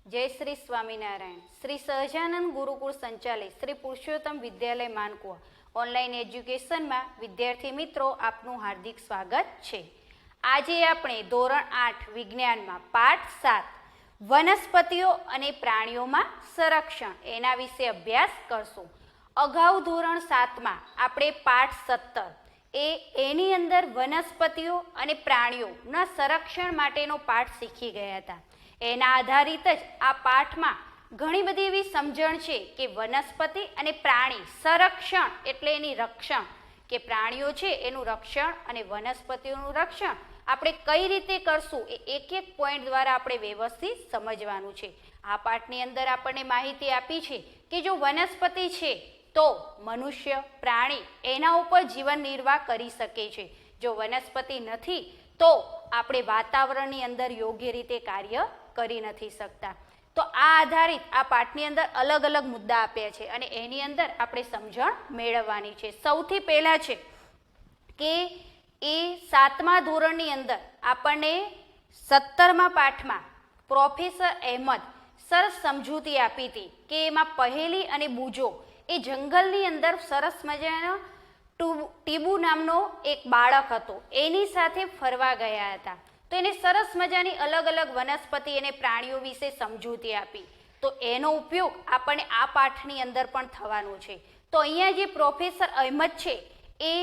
जय श्री स्वामीनारायण। श्री सहजानंद गुरुकुल संचालित श्री पुरुषोत्तम विद्यालय मानकुआ ऑनलाइन एज्युकेशन में विद्यार्थी मित्रों आपનું हार्दिक स्वागत है। आज આપણે ધોરણ 8 विज्ञान में पाठ 7 वनस्पतिओ अने प्राणियों में संरक्षण एना विषे अभ्यास करशुं। अगाऊ धोरण 7 में આપણે पाठ 17 एनी अंदर वनस्पतिओ अने प्राणियों संरक्षण माटेनो पाठ शीखी गया था। एना आधारित ज आ पाठ में घणी बधी एवी समझण छे कि वनस्पति अने प्राणी संरक्षण एटले एनी रक्षण के प्राणीओ छे एनुं रक्षण अने वनस्पतिओनुं रक्षण आपणे कई रीते करशुं ए एक एक पॉइंट द्वारा आपणे व्यवस्थित समजवानुं छे। आ पाठनी अंदर आपणे माहिती आपी छे कि जो वनस्पति छे तो मनुष्य प्राणी एना उपर जीवन निर्वाह करी शके छे। जो वनस्पति नथी तो आपणे वातावरणनी अंदर योग्य रीते कार्य करी नथी सकता। तो आ आधारित आ पाठनी अंदर अलग अलग मुद्दा आप्या छे अने एनी अंदर आपणे समझण मेळववानी छे। सौथी पहेला छे के ए 7मा धोरणनी अंदर आपणे 17मा पाठमां प्रोफेसर अहमद सरस समजूती आपी हती के एमां पहेली अने बूजो ए जंगलनी अंदर सरस मजानो टीबू नामनो एक बाळक हतो एनी साथे फरवा गया हता। तो एने सरस मजानी अलग अलग वनस्पति अने प्राणीओ विषे समजूती आपी। तो एनो उपयोग आपणे आ पाठनी अंदर पण थवानो छे। तो अहींया जे प्रोफेसर अहमद छे ए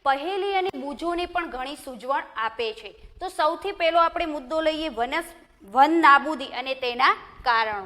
पहेली अने बूजोने पण घणी सूझवण आपे छे। तो सौथी पहेलो आपणे मुद्दो लईए वन नाबूदी अने तेना कारणो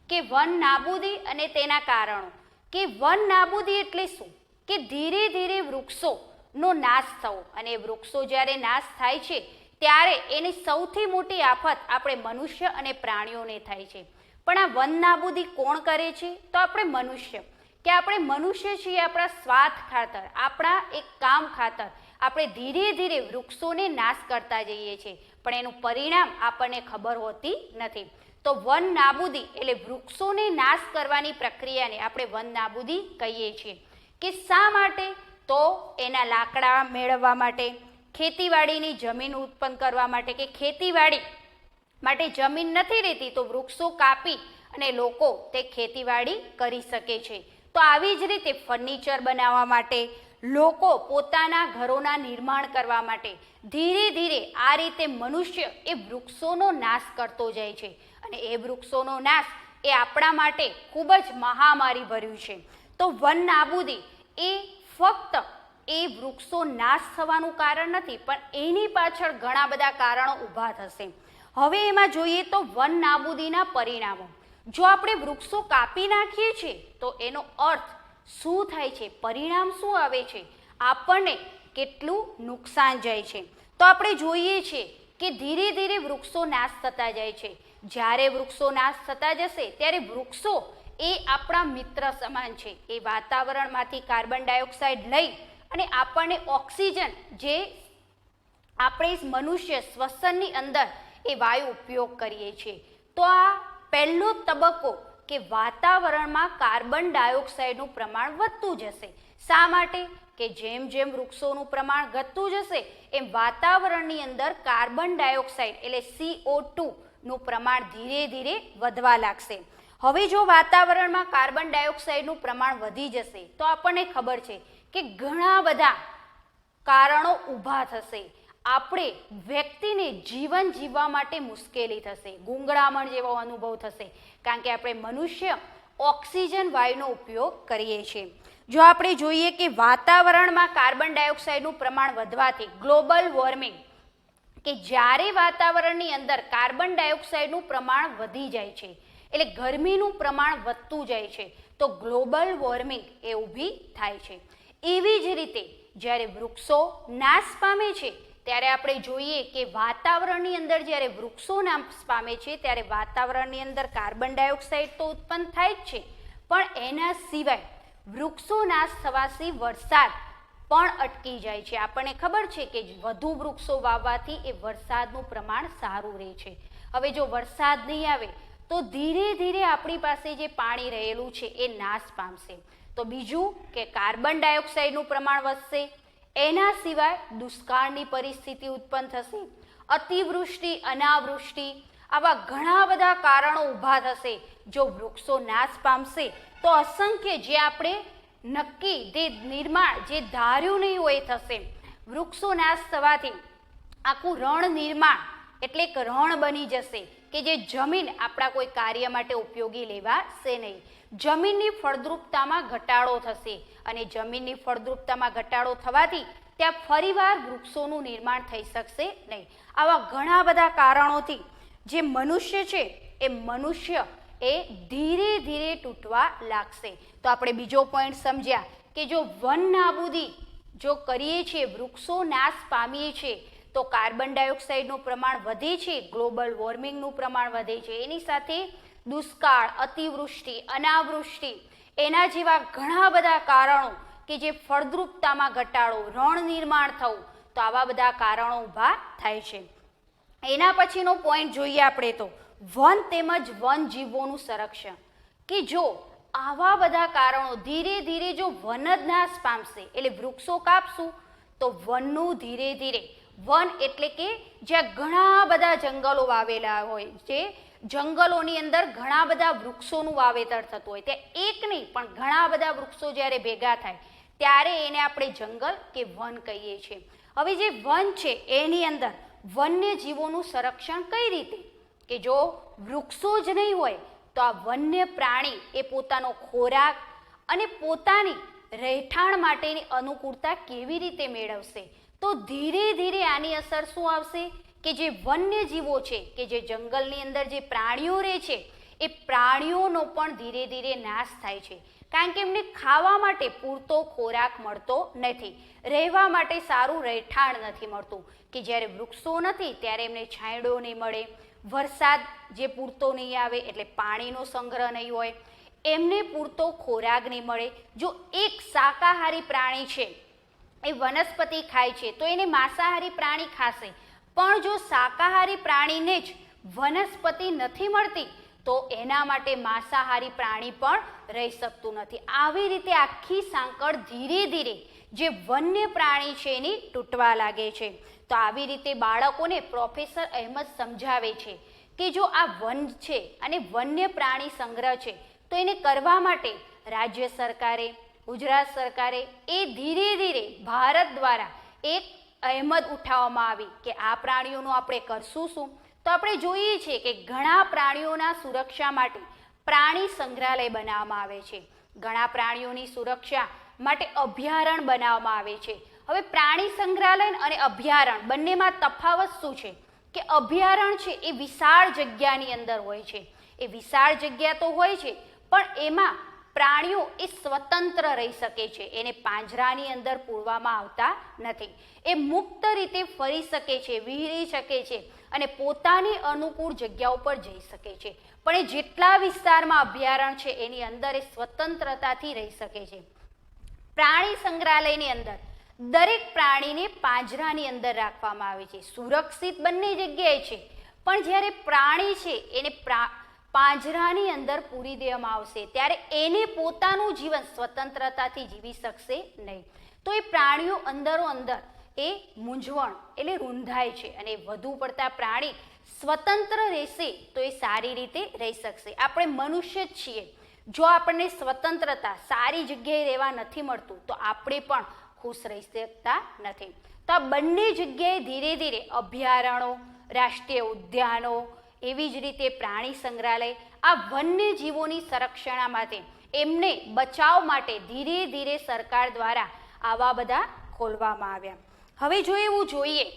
के वन नाबूदी अने तेना कारणो के वन नाबूदी एटले शुं के धीरे धीरे वृक्षो नो नाश थवो अने वृक्षो ज्यारे नाश थाय छे त्यारे एनी सौथी मोटी आफत आपणे मनुष्य अने प्राणीओने थाय छे। पण आ वन नाबूदी कोण करे छे तो आपणे मनुष्य के आपणे मनुष्य छीए आपणा स्वार्थ खातर आपणा एक काम खातर आपणे धीरे धीरे वृक्षोने नाश करता जईए छे पण एनुं परिणाम आपणे खबर होती नथी। तो वन नाबूदी एटले वृक्षोने नाश करवानी प्रक्रियाने आपणे वन नाबूदी कहीए छीए। के शा माटे तो एना लाकड़ा मेळववा माटे, खेतीवाड़ीनी जमीन उत्पन्न करवा माटे के खेतीवाड़ी माटे जमीन नथी रहेती तो वृक्षो कापी अने लोको ते खेतीवाड़ी करी शके छे। तो आवी ज रीते फर्निचर बनाववा माटे लोको पोताना घरोना निर्माण करवा माटे धीरे धीरे आ रीते मनुष्य ए वृक्षोनो नाश करतो जाय छे अने ए वृक्षोनो नाश ए आपणा माटे खूब ज महामारी भर्युं छे। तो वन नाबूदी ए फक्त ए वृक्षो नाश थवानुं कारण नथी पण एनी पाछळ घणा बधा कारणो ऊभा थशे। हवे एमां जोईए तो वन नाबूदीना परिणामो। जो आपणे वृक्षो कापी नाखीए छीए तो एनो अर्थ शुं थाय छे, परिणाम शुं आवे छे, आपणने केटलुं नुकसान जाय छे। तो आपणे जोईए छीए के धीरे धीरे वृक्षो नाश थता जाय छे। ज्यारे वृक्षो नाश थता जशे त्यारे वृक्षो ए आपणा मित्र समान छे। ए वातावरणमांथी कार्बन डायोक्साइड लई अने आपणे ऑक्सिजन जे आपणे मनुष्य श्वसननी अंदर ए वायु उपयोग करीए छीए। तो आ पहेलो तबक्को के वातावरणमां कार्बन डायोक्साइडनुं प्रमाण वधतुं जशे। शा माटे के जेम जेम वृक्षोनुं प्रमाण घटतुं जशे एम वातावरणनी अंदर कार्बन डायोक्साइड एटले CO2 नुं प्रमाण धीरे धीरे वधवा लागशे। हवे जो वातावरण में कार्बन डायोक्साइडनुं प्रमाण वधी जशे तो आपणे खबर छे कि घणा बधा कारणों ऊभा थशे। आपणे व्यक्तिने जीवन जीववा माटे मुश्केली थशे, गूंगळामण जेवो अनुभव थशे कारण के आपणे मनुष्य ऑक्सिजन वायुनो उपयोग करीए छीए। जो आपणे जोईए कि वातावरण में कार्बन डायोक्साइडनुं प्रमाण वधवाथी ग्लोबल वॉर्मिंग के ज्यारे वातावरणनी अंदर कार्बन डायोक्साइडनुं प्रमाण वधी जाय छे એટલે ગરમીનું પ્રમાણ વધતું જાય છે તો ગ્લોબલ વોર્મિંગ એ ઊભી થાય છે। એવી જ રીતે જ્યારે વૃક્ષો નાશ પામે છે ત્યારે આપણે જોઈએ કે વાતાવરણની અંદર જ્યારે વૃક્ષો નાશ પામે છે ત્યારે વાતાવરણની અંદર કાર્બન ડાયોક્સાઇડ તો ઉત્પન્ન થાય જ છે પણ એના સિવાય વૃક્ષો નાશ થવાથી વરસાદ પણ અટકી જાય છે। આપણને ખબર છે કે વધુ વૃક્ષો વાવવાથી એ વરસાદનું પ્રમાણ સારું રહે છે। હવે જો વરસાદ નહીં આવે तो धीरे धीरे अपनी पासे जे पाणी रहेलू छे ए नाश पामशे। तो बीजू के कार्बन डायोक्साइडनुं प्रमाण वधशे। एना सिवाय दुष्काळनी परिस्थिति उत्पन्न थशे। अतिवृष्टि अनावृष्टि આવા ઘણા બધા કારણો ઊભા થશે. જો વૃક્ષો નાશ પામશે તો અસંખ્ય જે આપણે નક્કી જે નિર્માણ જે ધાર્યું નહીં હોય એ થશે. વૃક્ષો નાશ થવાથી આખું રણ નિર્માણ એટલે એક રણ બની જશે કે જે જમીન આપણા કોઈ કાર્ય માટે ઉપયોગી લેવાશે નહીં. જમીનની ફળદ્રુપતામાં ઘટાડો થશે અને જમીનની ફળદ્રુપતામાં ઘટાડો થવાથી ત્યાં ફરીવાર વૃક્ષોનું નિર્માણ થઈ શકશે નહીં. આવા ઘણા બધા કારણોથી જે મનુષ્ય છે એ મનુષ્ય એ ધીરે ધીરે તૂટવા લાગશે. તો આપણે બીજો પોઈન્ટ સમજ્યા કે જો વન નાબૂદી જો કરીએ છીએ, વૃક્ષો નાશ પામીએ છીએ તો કાર્બન ડાયોક્સાઇડનું પ્રમાણ વધે છે, ગ્લોબલ વોર્મિંગનું પ્રમાણ વધે છે. એની સાથે દુષ્કાળ, અતિવૃષ્ટિ, અનાવૃષ્ટિ એના જેવા ઘણા બધા કારણો કે જે ફળદ્રુપતામાં ઘટાડો, રણ નિર્માણ થવું, તો આવા બધા કારણો ઊભા થાય છે. એના પછીનો પોઈન્ટ જોઈએ આપણે તો વન તેમજ વનજીવોનું સંરક્ષણ કે જો આવા બધા કારણો ધીરે ધીરે જો વન જ નાશ પામશે એટલે વૃક્ષો કાપશું તો વનનું ધીરે ધીરે વન એટલે કે જ્યાં ઘણા બધા જંગલો વાવેલા હોય, જે જંગલોની અંદર ઘણા બધા વૃક્ષોનું વાવેતર થતું હોય, ત્યાં એક નહીં પણ ઘણા બધા વૃક્ષો જ્યારે ભેગા થાય ત્યારે એને આપણે જંગલ કે વન કહીએ છીએ. હવે જે વન છે એની અંદર વન્યજીવોનું સંરક્ષણ કઈ રીતે કે જો વૃક્ષો જ નહીં હોય તો આ વન્ય પ્રાણી એ પોતાનો ખોરાક અને પોતાની રહેઠાણ માટેની અનુકૂળતા કેવી રીતે મેળવશે? તો ધીરે ધીરે આની અસર શું આવશે કે જે વન્યજીવો છે કે જે જંગલની અંદર જે પ્રાણીઓ રહે છે એ પ્રાણીઓનો પણ ધીરે ધીરે નાશ થાય છે, કારણ કે એમને ખાવા માટે પૂરતો ખોરાક મળતો નથી, રહેવા માટે સારું રહેઠાણ નથી મળતું કે જ્યારે વૃક્ષો નથી ત્યારે એમને છાંયડો નહીં મળે, વરસાદ જે પૂરતો નહીં આવે એટલે પાણીનો સંગ્રહ નહીં હોય, એમને પૂરતો ખોરાક નહીં મળે. જો એક શાકાહારી પ્રાણી છે એ વનસ્પતિ ખાય છે તો એને માંસાહારી પ્રાણી ખાશે, પણ જો શાકાહારી પ્રાણીને જ વનસ્પતિ નથી મળતી તો એના માટે માંસાહારી પ્રાણી પણ રહી શકતું નથી. આવી રીતે આખી સાંકળ ધીરે ધીરે જે વન્ય પ્રાણી છે એની તૂટવા લાગે છે. તો આવી રીતે બાળકોને પ્રોફેસર અહેમદ સમજાવે છે કે જો આ વન છે અને વન્ય પ્રાણી સંગ્રહ છે તો એને કરવા માટે રાજ્ય સરકારે, ગુજરાત સરકારે એ ધીરે ધીરે ભારત દ્વારા એક અહેમદ ઉઠાવવામાં આવી કે આ પ્રાણીઓનું આપણે કરશું શું? તો આપણે જોઈએ છીએ કે ઘણા પ્રાણીઓના સુરક્ષા માટે પ્રાણી સંગ્રહાલય બનાવવામાં આવે છે, ઘણા પ્રાણીઓની સુરક્ષા માટે અભયારણ્ય બનાવવામાં આવે છે. હવે પ્રાણી સંગ્રહાલય અને અભયારણ્ય બંનેમાં તફાવત શું છે કે અભયારણ્ય છે એ વિશાળ જગ્યાની અંદર હોય છે, એ વિશાળ જગ્યા તો હોય છે પણ એમાં પ્રાણીઓ એ સ્વતંત્ર રહી શકે છે, એને પાંજરાની અંદર પૂરવામાં આવતા નથી, એ મુક્ત રીતે ફરી શકે છે, વિહરી શકે છે અને પોતાની અનુકૂળ જગ્યા ઉપર જઈ શકે છે. પણ એ જેટલા વિસ્તારમાં અભયારણ્ય છે એની અંદર એ સ્વતંત્રતાથી રહી શકે છે. પ્રાણી સંગ્રહાલયની અંદર દરેક પ્રાણીને પાંજરાની અંદર રાખવામાં આવે છે, સુરક્ષિત બંને જગ્યાએ છે, પણ જ્યારે પ્રાણી છે એને પાંજરાની અંદર પૂરી દેવામાં આવશે ત્યારે એને પોતાનું જીવન સ્વતંત્રતાથી જીવી શકશે નહીં. તો એ પ્રાણીઓ અંદરો અંદર એ મૂંઝવણ એટલે રૂંધાય છે અને વધુ પડતા પ્રાણી સ્વતંત્ર રહેશે તો એ સારી રીતે રહી શકશે. આપણે મનુષ્ય જ છીએ, જો આપણને સ્વતંત્રતા સારી જગ્યાએ રહેવા નથી મળતું તો આપણે પણ ખુશ રહી શકતા નથી. તો આ બંને જગ્યાએ ધીરે ધીરે અભયારણ્યો, રાષ્ટ્રીય ઉદ્યાનો, એવી જ રીતે પ્રાણી સંગ્રહાલય આ વન્યજીવોની સંરક્ષણ માટે એમને બચાવ માટે ધીરે ધીરે સરકાર દ્વારા આવા બધા ખોલવામાં આવ્યા. હવે જો એવું જોઈએ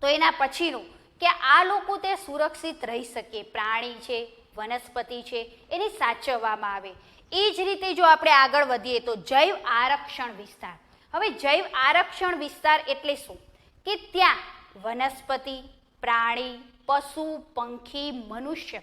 તો એના પછીનું કે આ લોકો તે સુરક્ષિત રહી શકે, પ્રાણી છે, વનસ્પતિ છે એને સાચવવામાં આવે. એ જ રીતે જો આપણે આગળ વધીએ તો જૈવ આરક્ષણ વિસ્તાર. હવે જૈવ આરક્ષણ વિસ્તાર એટલે શું કે ત્યાં વનસ્પતિ, પ્રાણી, પશુ, પંખી, મનુષ્ય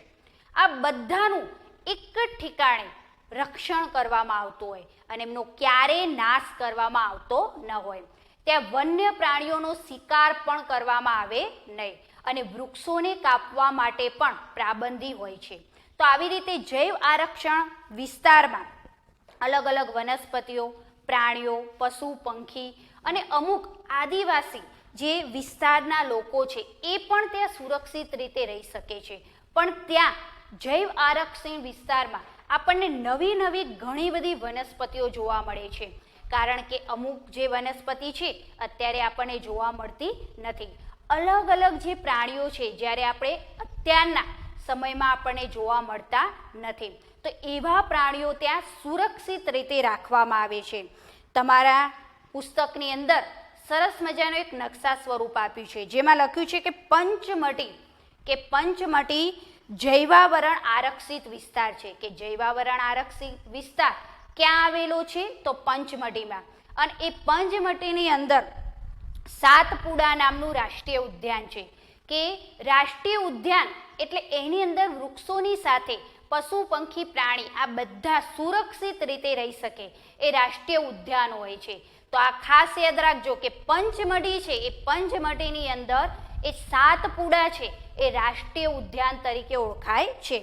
આ બધાનું એક જ ઠેકાણે રક્ષણ કરવામાં આવતું હોય અને એમનો ક્યારેય નાશ કરવામાં આવતો ન હોય. ત્યાં વન્ય પ્રાણીઓનો શિકાર પણ કરવામાં આવે નહીં અને વૃક્ષોને કાપવા માટે પણ પાબંદી હોય છે. તો આવી રીતે જૈવ આરક્ષણ વિસ્તારમાં અલગ અલગ વનસ્પતિઓ, પ્રાણીઓ, પશુ, પંખી અને અમુક આદિવાસી જે વિસ્તારના લોકો છે એ પણ ત્યાં સુરક્ષિત રીતે રહી શકે છે. પણ ત્યાં જૈવ આરક્ષિત વિસ્તારમાં આપણને નવી નવી ઘણી બધી વનસ્પતિઓ જોવા મળે છે, કારણ કે અમુક જે વનસ્પતિ છે અત્યારે આપણને જોવા મળતી નથી. અલગ અલગ જે પ્રાણીઓ છે જ્યારે આપણે અત્યારના સમયમાં આપણને જોવા મળતા નથી, તો એવા પ્રાણીઓ ત્યાં સુરક્ષિત રીતે રાખવામાં આવે છે. તમારા પુસ્તકની અંદર સરસ મજાનું એક નકશા સ્વરૂપ આપ્યું છે, જેમાં લખ્યું છે કે પંચમટી જૈવાવરણ આરક્ષિત વિસ્તાર છે. કે જૈવાવરણ આરક્ષિત વિસ્તાર ક્યાં આવેલો છે? તો પંચમટીમાં. અને એ પંચમટીની અંદર સાતપુડા નામનું રાષ્ટ્રીય ઉદ્યાન છે. કે રાષ્ટ્રીય ઉદ્યાન એટલે એની અંદર વૃક્ષોની સાથે પશુ પંખી પ્રાણી આ બધા સુરક્ષિત રીતે રહી શકે એ રાષ્ટ્રીય ઉદ્યાન હોય છે. તો આ ખાસ યાદ રાખજો કે પંચમઢી છે એ પંચમઢીની અંદર એ સાતપુડા છે એ રાષ્ટ્રીય ઉદ્યાન તરીકે ઓળખાય છે.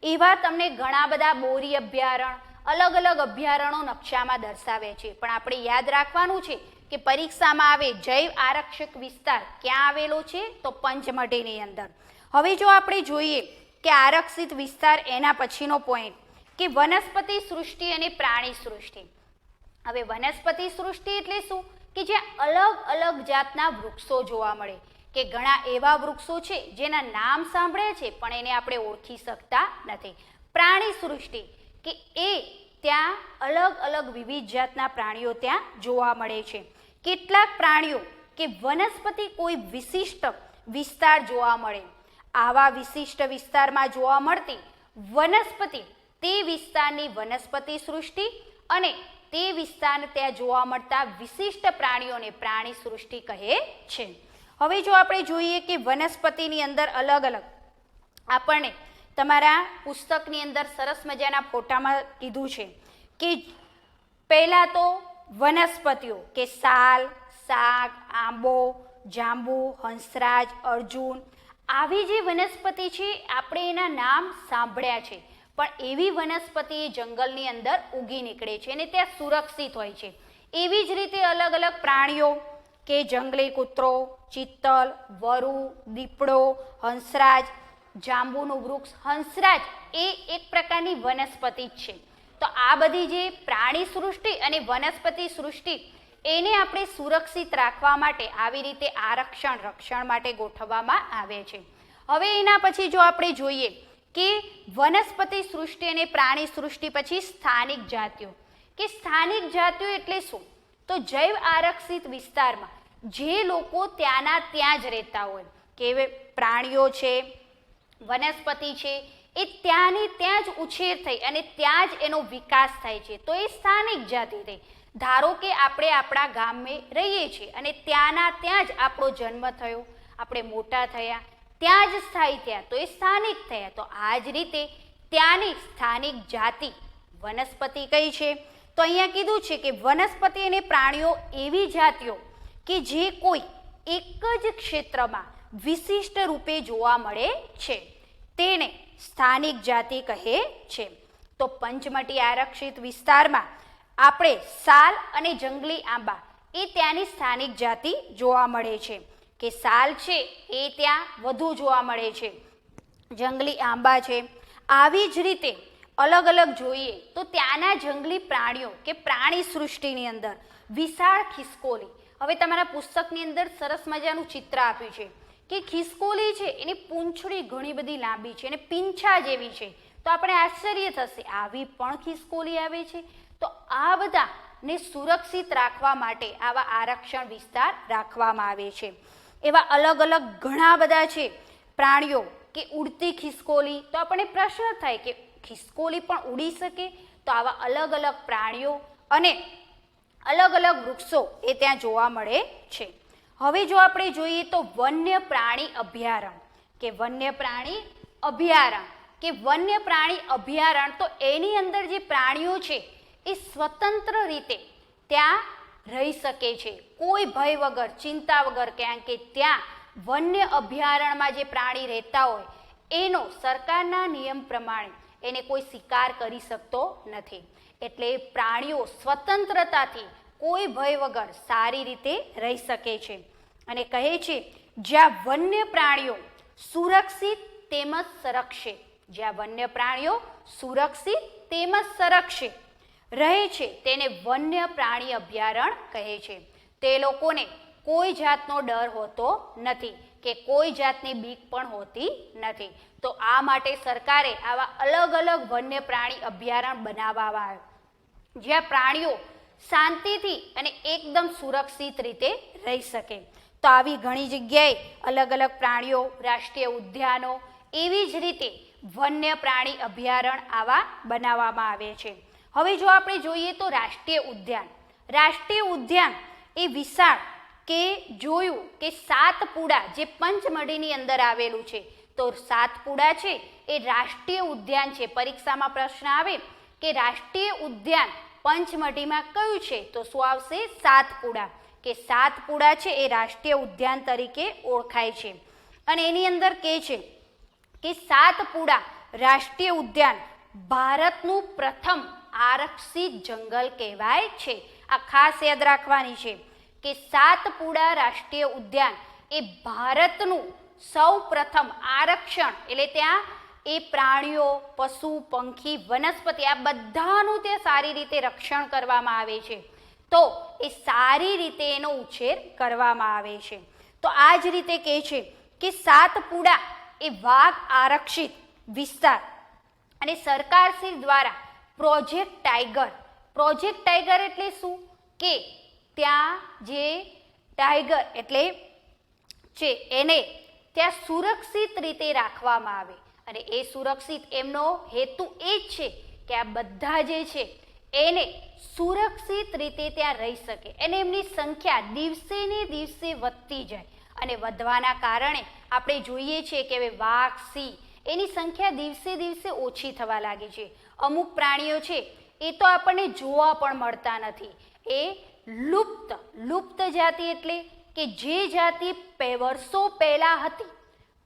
એવા તમને ઘણા બધા બોરી અભયારણ્ય, અલગ અલગ અભયારણ્યો નકશામાં દર્શાવે છે. પણ આપણે યાદ રાખવાનું છે કે પરીક્ષામાં આવે જૈવ આરક્ષક વિસ્તાર ક્યાં આવેલો છે? તો પંચમઢીની અંદર. હવે જો આપણે જોઈએ કે આરક્ષિત વિસ્તાર, એના પછીનો પોઈન્ટ કે વનસ્પતિ સૃષ્ટિ અને પ્રાણી સૃષ્ટિ. હવે વનસ્પતિ સૃષ્ટિ એટલે શું? કે જ્યાં અલગ અલગ જાતના વૃક્ષો જોવા મળે. કે ઘણા એવા વૃક્ષો છે જેના નામ સાંભળ્યા છે પણ એને આપણે ઓળખી શકતા નથી. પ્રાણી સૃષ્ટિ કે એ ત્યાં અલગ અલગ વિવિધ જાતના પ્રાણીઓ ત્યાં જોવા મળે છે. કેટલાક પ્રાણીઓ કે વનસ્પતિ કોઈ વિશિષ્ટ વિસ્તાર જોવા મળે, આવા વિશિષ્ટ વિસ્તારમાં જોવા મળતી વનસ્પતિ તે વિસ્તારની વનસ્પતિ સૃષ્ટિ અને તે વિસ્તારને ત્યાં જોવા મળતા વિશિષ્ટ પ્રાણીઓને પ્રાણી સૃષ્ટિ કહે છે. હવે જો આપણે જોઈએ કે વનસ્પતિની અંદર અલગ અલગ આપણને તમારા પુસ્તકની અંદર સરસ મજાના ફોટામાં કીધું છે કે પહેલાં તો વનસ્પતિઓ કે સાલ, શાક, આંબો, જાંબુ, હંસરાજ, અર્જુન, આવી જે વનસ્પતિ છે આપણે એના નામ સાંભળ્યા છે, પણ એવી વનસ્પતિ એ જંગલની અંદર ઉગી નીકળે છે અને ત્યાં સુરક્ષિત હોય છે. એવી જ રીતે અલગ અલગ પ્રાણીઓ કે જંગલી કૂતરો, ચિત્તલ, વરુ, દીપડો, હંસરાજ, જાંબુનું વૃક્ષ, હંસરાજ એ એક પ્રકારની વનસ્પતિ જ છે. તો આ બધી જે પ્રાણી સૃષ્ટિ અને વનસ્પતિ સૃષ્ટિ એને આપણે સુરક્ષિત રાખવા માટે આવી રીતે રક્ષણ માટે ગોઠવવામાં આવે છે. હવે એના પછી જો આપણે જોઈએ કે વનસ્પતિ સૃષ્ટિ અને પ્રાણી સૃષ્ટિ પછી સ્થાનિક જાતિઓ. કે સ્થાનિક જાતિઓ એટલે શું? તો જૈવ આરક્ષિત વિસ્તારમાં જે લોકો ત્યાંના ત્યાં જ રહેતા હોય, કે પ્રાણીઓ છે, વનસ્પતિ છે, એ ત્યાંની ત્યાં જ ઉછેર થઈ અને ત્યાં જ એનો વિકાસ થાય છે, તો એ સ્થાનિક જાતિ થઈ. ધારો કે આપણે આપણા ગામે રહીએ છીએ અને ત્યાંના ત્યાં જ આપણો જન્મ થયો, આપણે મોટા થયા, ત્યાં જ સ્થાયી થયા, તો એ સ્થાનિક થયા. તો આ જ રીતે ત્યાંની સ્થાનિક જાતિ વનસ્પતિ કઈ છે? તો અહીંયા કીધું છે કે વનસ્પતિ અને પ્રાણીઓ એવી જાતિઓ કે જે કોઈ એક જ ક્ષેત્રમાં વિશિષ્ટ રૂપે જોવા મળે છે તેને સ્થાનિક જાતિ કહે છે. તો પંચમટી આરક્ષિત વિસ્તારમાં આપણે સાલ અને જંગલી આંબા એ ત્યાંની સ્થાનિક જાતિ જોવા મળે છે. કે સાલ છે એ ત્યાં વધુ જોવા મળે છે, જંગલી આંબા છે. આવી જ રીતે અલગ અલગ જોઈએ તો ત્યાંના જંગલી પ્રાણીઓ કે પ્રાણી સૃષ્ટિની અંદર વિશાળ ખિસકોલી. હવે તમારા પુસ્તકની અંદર સરસ મજાનું ચિત્ર આપ્યું છે કે ખિસકોલી છે એની પૂંછડી ઘણી બધી લાંબી છે અને પીંછા જેવી છે. તો આપણે આશ્ચર્ય થશે, આવી પણ ખિસકોલી આવે છે. તો આ બધાને સુરક્ષિત રાખવા માટે આવા આરક્ષણ વિસ્તાર રાખવામાં આવે છે. એવા અલગ અલગ ઘણા બધા છે પ્રાણીઓ કે ઉડતી ખિસકોલી. તો આપણને પ્રશ્ન થાય કે ખિસકોલી પણ ઉડી શકે? તો આવા અલગ અલગ પ્રાણીઓ અને અલગ અલગ વૃક્ષો એ ત્યાં જોવા મળે છે. હવે જો આપણે જોઈએ તો વન્ય પ્રાણી અભયારણ્ય. કે વન્ય પ્રાણી અભયારણ્ય કે વન્ય પ્રાણી અભયારણ્ય, તો એની અંદર જે પ્રાણીઓ છે એ સ્વતંત્ર રીતે ત્યાં રહી શકે છે, કોઈ ભય વગર, ચિંતા વગર. કારણ કે ત્યાં વન્ય અભયારણ્યમાં જે પ્રાણી રહેતા હોય એનો સરકારના નિયમ પ્રમાણે એને કોઈ શિકાર કરી શકતો નથી. એટલે પ્રાણીઓ સ્વતંત્રતાથી કોઈ ભય વગર સારી રીતે રહી શકે છે. અને કહે છે જ્યાં વન્ય પ્રાણીઓ સુરક્ષિત તેમજ સંરક્ષિત, જ્યાં વન્ય પ્રાણીઓ સુરક્ષિત તેમજ સંરક્ષિત રહે છે તેને વન્ય પ્રાણી અભયારણ્ય કહે છે. તે લોકોને કોઈ જાતનો ડર હોતો નથી કે કોઈ જાતની બીક પણ હોતી નથી. તો આ માટે સરકારે આવા અલગ અલગ વન્ય પ્રાણી અભયારણ્ય બનાવવામાં આવ્યા જ્યાં પ્રાણીઓ શાંતિથી અને એકદમ સુરક્ષિત રીતે રહી શકે. તો આવી ઘણી જગ્યાએ અલગ અલગ પ્રાણીઓ, રાષ્ટ્રીય ઉદ્યાનો, એવી જ રીતે વન્ય પ્રાણી અભયારણ્ય આવા બનાવવામાં આવે છે. હવે જો આપણે જોઈએ તો રાષ્ટ્રીય ઉદ્યાન એ વિશાળ કે જોયું કે સાતપુડા જે પંચમઢીની અંદર આવેલું છે, તો સાતપુડા છે એ રાષ્ટ્રીય ઉદ્યાન છે. પરીક્ષામાં પ્રશ્ન આવે કે રાષ્ટ્રીય ઉદ્યાન પંચમઢીમાં કયું છે, તો શું આવશે? સાતપુડા. કે સાતપુડા છે એ રાષ્ટ્રીય ઉદ્યાન તરીકે ઓળખાય છે. અને એની અંદર કહે છે કે સાતપુડા રાષ્ટ્રીય ઉદ્યાન ભારતનું પ્રથમ આરક્ષિત જંગલ કહેવાય છે. આ ખાસ યાદ રાખવાની છે કે સાતપુડા રાષ્ટ્રીય ઉદ્યાન એ ભારતનું સૌ પ્રથમ આરક્ષણ, એટલે ત્યાં એ પ્રાણીઓ, પશુ, પંખી, વનસ્પતિ આ બધાનું ત્યાં સારી રીતે રક્ષણ કરવામાં આવે છે. તો એ સારી રીતે એનો ઉછેર કરવામાં આવે છે. તો આ જ રીતે કહે છે કે સાતપુડા એ વાઘ આરક્ષિત વિસ્તાર અને સરકારશ્રી દ્વારા પ્રોજેક્ટ ટાઈગર એટલે શું કે ત્યાં જે ટાઈગર એટલે છે એને ત્યાં સુરક્ષિત રીતે રાખવામાં આવે. અને એ સુરક્ષિત એમનો હેતુ એ જ છે કે આ બધા જે છે એને સુરક્ષિત રીતે ત્યાં રહી શકે અને એમની સંખ્યા દિવસે ને દિવસે વધતી જાય. અને વધવાના કારણે આપણે જોઈએ છીએ કે હવે વાઘ, સિંહ એની સંખ્યા દિવસે દિવસે ઓછી થવા લાગી છે. અમુક પ્રાણીઓ છે એ તો આપણને જોવા પણ મળતા નથી. એ લુપ્ત જાતિ એટલે કે જે જાતિ વર્ષો પહેલા હતી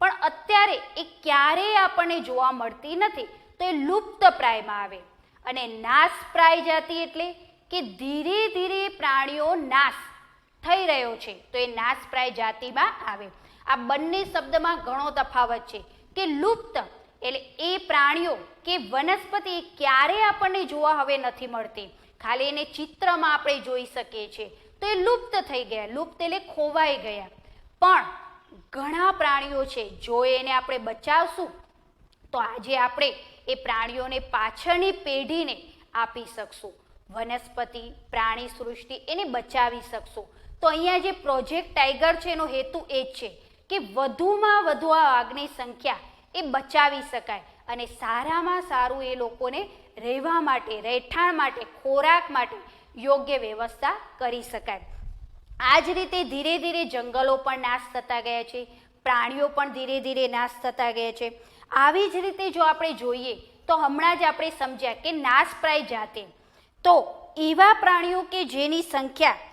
પણ અત્યારે એ ક્યારેય આપણને જોવા મળતી નથી, તો એ લુપ્ત પ્રાયમાં આવે. અને નાશપ્રાય જાતિ એટલે કે ધીરે ધીરે પ્રાણીઓ નાશ થઈ રહ્યો છે, તો એ નાશપ્રાય જાતિમાં આવે. આ બંને શબ્દમાં ઘણો તફાવત છે કે લુપ્ત એટલે એ પ્રાણીઓ કે વનસ્પતિ ક્યારેય આપણને જોવા હવે નથી મળતી, ખાલી એને ચિત્રમાં આપણે જોઈ શકીએ છીએ, તો એ લુપ્ત થઈ ગયા. લુપ્ત એટલે ખોવાઈ ગયા. પણ ઘણા પ્રાણીઓ છે, જો એને આપણે બચાવશું તો આજે આપણે એ પ્રાણીઓને પાછળની પેઢીને આપી શકશું. વનસ્પતિ, પ્રાણી સૃષ્ટિ એને બચાવી શકશું. તો અહીંયા જે પ્રોજેક્ટ ટાઈગર છે એનો હેતુ એ જ છે કે વધુમાં વધુ આ વાઘની સંખ્યા એ બચાવી શકાય અને સારામાં સારું એ લોકોને રહેવા માટે, રહેઠાણ માટે, ખોરાક માટે યોગ્ય વ્યવસ્થા કરી શકાય. આ જ રીતે ધીરે ધીરે જંગલો પણ નાશ થતા ગયા છે, પ્રાણીઓ પણ ધીરે ધીરે નાશ થતા ગયા છે. આવી જ રીતે જો આપણે જોઈએ તો હમણાં જ આપણે સમજ્યા કે નાશપ્રાય જાતિ, તો એવા પ્રાણીઓ કે જેની સંખ્યા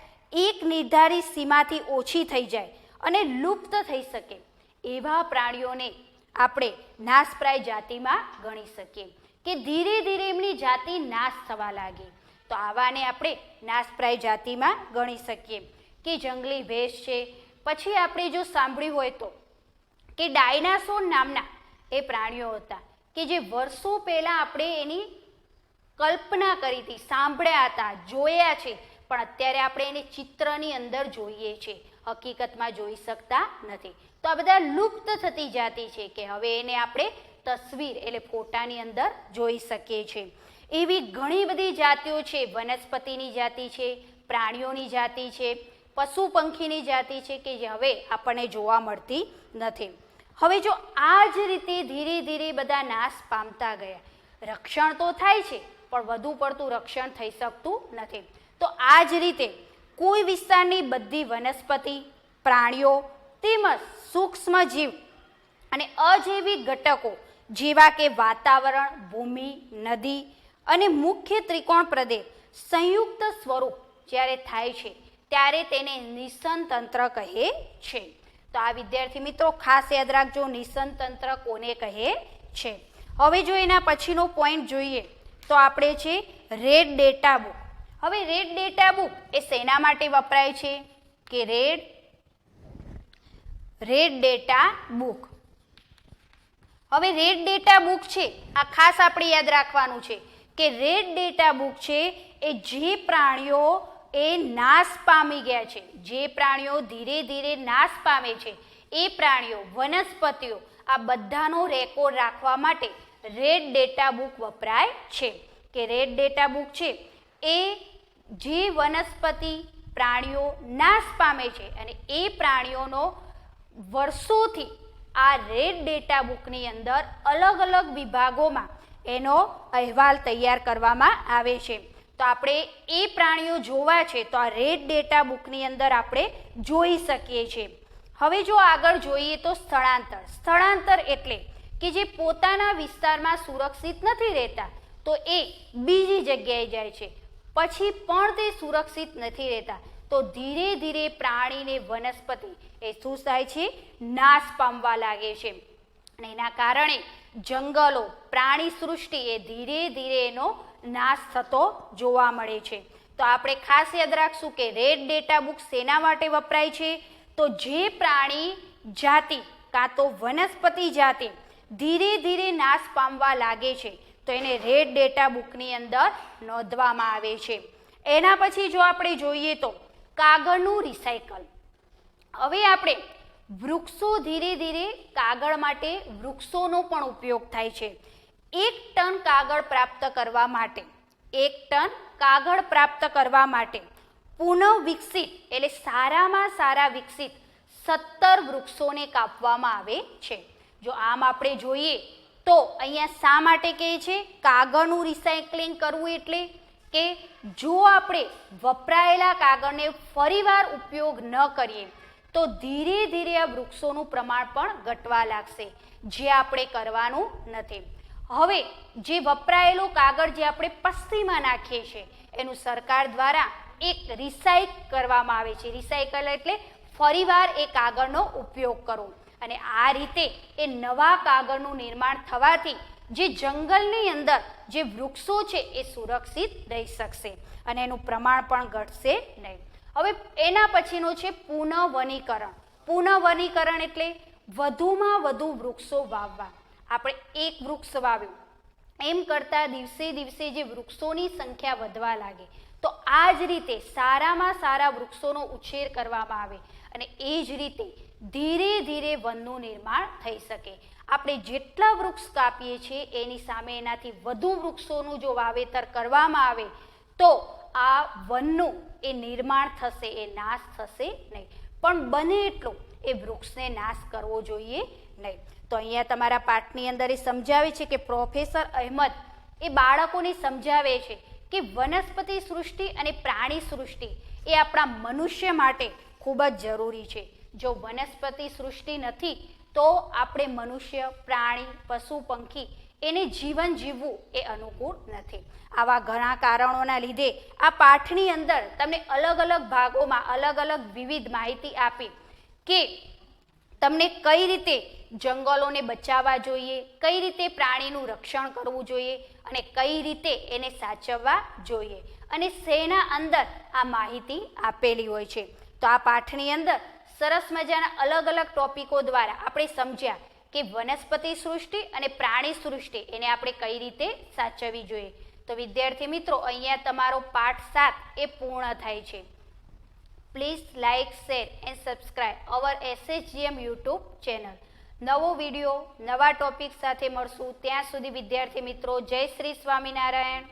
એક નિર્ધારિત સીમાથી ઓછી થઈ જાય અને લુપ્ત થઈ શકે એવા પ્રાણીઓને આપણે નાશપ્રાય જાતિમાં ગણી શકીએ કે ધીરે ધીરે એમની જાતિ નાશ થવા લાગી, તો આવાને આપણે નાશપ્રાય જાતિમાં ગણી શકીએ. કે જંગલી ભેંસ છે. પછી આપણે જો સાંભળ્યું હોય તો કે ડાયનાસોર નામના એ પ્રાણીઓ હતા કે જે વર્ષો પહેલાં આપણે એની કલ્પના કરી હતી, સાંભળ્યા હતા, જોયા છે, પણ અત્યારે આપણે એને ચિત્રની અંદર જોઈએ છીએ, હકીકતમાં જોઈ શકતા નથી. તો આ બધા લુપ્ત થતી જાતિ છે કે હવે એને આપણે તસવીર એટલે ફોટાની અંદર જોઈ શકીએ છીએ. એવી ઘણી બધી જાતિઓ છે. વનસ્પતિની જાતિ છે, પ્રાણીઓની જાતિ છે, પશુ પંખીની જાતિ છે કે જે હવે આપણને જોવા મળતી નથી. હવે જો આ જ રીતે ધીરે ધીરે બધા નાશ પામતા ગયા, રક્ષણ તો થાય છે પણ વધુ પડતું રક્ષણ થઈ શકતું નથી. તો આ જ રીતે કોઈ વિસ્તારની બધી વનસ્પતિ, પ્રાણીઓ તેમજ સૂક્ષ્મ જીવ અને અજૈવિક ઘટકો જેવા કે વાતાવરણ, ભૂમિ, નદી અને મુખ્ય ત્રિકોણ પ્રદેશ સંયુક્ત સ્વરૂપ જ્યારે થાય છે ત્યારે તેને નિસન તંત્ર કહે છે. તો આ વિદ્યાર્થી મિત્રો ખાસ યાદ રાખજો, નિસન તંત્ર કોને કહે છે. હવે જો એના પછીનો પોઈન્ટ જોઈએ તો આપણે છે રેડ ડેટા બુક. હવે રેડ ડેટા બુક એ શેના માટે વપરાય છે કે રેડ રેડ ડેટા બુક. હવે રેડ ડેટા બુક છે આ ખાસ આપણે યાદ રાખવાનું છે કે રેડ ડેટા બુક છે એ જે પ્રાણીઓ એ નાશ પામી ગયા છે, જે પ્રાણીઓ ધીરે ધીરે નાશ પામે છે એ પ્રાણીઓ, વનસ્પતિઓ, આ બધાનો રેકોર્ડ રાખવા માટે રેડ ડેટા બુક વપરાય છે. કે રેડ ડેટા બુક છે એ જે વનસ્પતિ પ્રાણીઓ નાશ પામે છે અને એ પ્રાણીઓનો વર્ષોથી આ રેડ ડેટા બુકની અંદર અલગ અલગ વિભાગોમાં એનો અહેવાલ તૈયાર કરવામાં આવે છે. તો આપણે એ પ્રાણીઓ જોવા છે તો આ રેડ ડેટા બુકની અંદર આપણે જોઈ શકીએ છીએ. હવે જો આગળ જોઈએ તો સ્થળાંતર. સ્થળાંતર એટલે કે જે પોતાના વિસ્તારમાં સુરક્ષિત નથી રહેતા તો એ બીજી જગ્યાએ જાય છે, પછી પણ તે સુરક્ષિત નથી રહેતા તો ધીરે ધીરે પ્રાણીને વનસ્પતિ એ શું થાય છે, નાશ પામવા લાગે છે. અને એના કારણે જંગલો, પ્રાણી સૃષ્ટિ એ ધીરે ધીરે એનો નાશ થતો જોવા મળે છે. તો આપણે ખાસ યાદ રાખશું કે રેડ ડેટા બુક શેના માટે વપરાય છે, તો જે પ્રાણી જાતિ કાં તો વનસ્પતિ જાતિ ધીરે ધીરે નાશ પામવા લાગે છે તો એને રેડ ડેટા બુકની અંદર નોંધવામાં આવે છે. એના પછી જો આપણે જોઈએ તો કાગળનું રિસાયકલ. હવે આપણે વૃક્ષો ધીરે ધીરે કાગળ માટે વૃક્ષોનો પણ ઉપયોગ થાય છે. 1 ટન કાગળ પ્રાપ્ત કરવા માટે 1 ટન કાગળ પ્રાપ્ત કરવા માટે પુનઃ વિકસિત એટલે સારામાં સારા વિકસિત 17 વૃક્ષોને કાપવામાં આવે છે. જો આમ આપણે જોઈએ તો અહીંયા શા માટે કહે છે કાગળનું રિસાયકલિંગ કરવું, એટલે કે જો આપણે વપરાયેલા કાગળને ફરીવાર ઉપયોગ ન કરીએ તો ધીરે ધીરે આ વૃક્ષોનું પ્રમાણ પણ ઘટવા લાગશે, જે આપણે કરવાનું નથી. હવે જે વપરાયેલો કાગળ જે આપણે પસ્તીમાં નાખીએ છીએ એનું સરકાર દ્વારા એક રિસાયકલ કરવામાં આવે છે. રિસાયકલ એટલે ફરીવાર એ કાગળનો ઉપયોગ કરવો અને આ રીતે એ નવા કાગળનું નિર્માણ થવાથી જે જંગલની અંદર જે વૃક્ષો છે એ સુરક્ષિત રહી શકશે અને એનું પ્રમાણ પણ ઘટશે નહીં. હવે એના પછીનો છે પુનઃવનીકરણ. પુનઃવનીકરણ એટલે વધુમાં વધુ વૃક્ષો વાવવા. આપણે એક વૃક્ષ વાવ્યું એમ કરતાં દિવસે દિવસે જે વૃક્ષોની સંખ્યા વધવા લાગે તો આ જ રીતે સારામાં સારા વૃક્ષોનો ઉછેર કરવામાં આવે અને એ જ રીતે ધીરે ધીરે વનનું નિર્માણ થઈ શકે. આપણે જેટલા વૃક્ષ કાપીએ છીએ એની સામે એનાથી વધુ વૃક્ષોનું જો વાવેતર કરવામાં આવે તો આ વનનું એ નિર્માણ થશે, એ નાશ થશે નહીં. પણ બને એટલો એ વૃક્ષને નાશ કરવો જોઈએ નહીં. તો અહીંયા તમારા પાઠની અંદર એ સમજાવે છે કે પ્રોફેસર અહેમદ એ બાળકોને સમજાવે છે કે વનસ્પતિ સૃષ્ટિ અને પ્રાણી સૃષ્ટિ એ આપણા મનુષ્ય માટે ખૂબ જ જરૂરી છે. જો વનસ્પતિ સૃષ્ટિ નથી તો આપણે મનુષ્ય, પ્રાણી, પશુ, પંખી એને જીવન જીવવું એ અનુકૂળ નથી. આવા ઘણા કારણોના લીધે આ પાઠની અંદર તમને અલગ અલગ ભાગોમાં અલગ અલગ વિવિધ માહિતી આપી કે તમને કઈ રીતે જંગલોને બચાવવા જોઈએ, કઈ રીતે પ્રાણીનું રક્ષણ કરવું જોઈએ અને કઈ રીતે એને સાચવવા જોઈએ અને શેના અંદર આ માહિતી આપેલી હોય છે. તો આ પાઠની અંદર સરસ મજાના અલગ અલગ ટોપિકો દ્વારા આપણે સમજ્યા કે વનસ્પતિ સૃષ્ટિ અને પ્રાણી સૃષ્ટિ એને આપણે કઈ રીતે સાચવવી જોઈએ. તો વિદ્યાર્થી મિત્રો અહીંયા તમારો પાઠ 7 એ પૂર્ણ થાય છે. Please like, share and subscribe hour SHGM YouTube channel. નવો વિડીયો નવા ટોપિક સાથે મળશું. ત્યાં સુધી વિદ્યાર્થી મિત્રો જય શ્રી સ્વામિનારાયણ.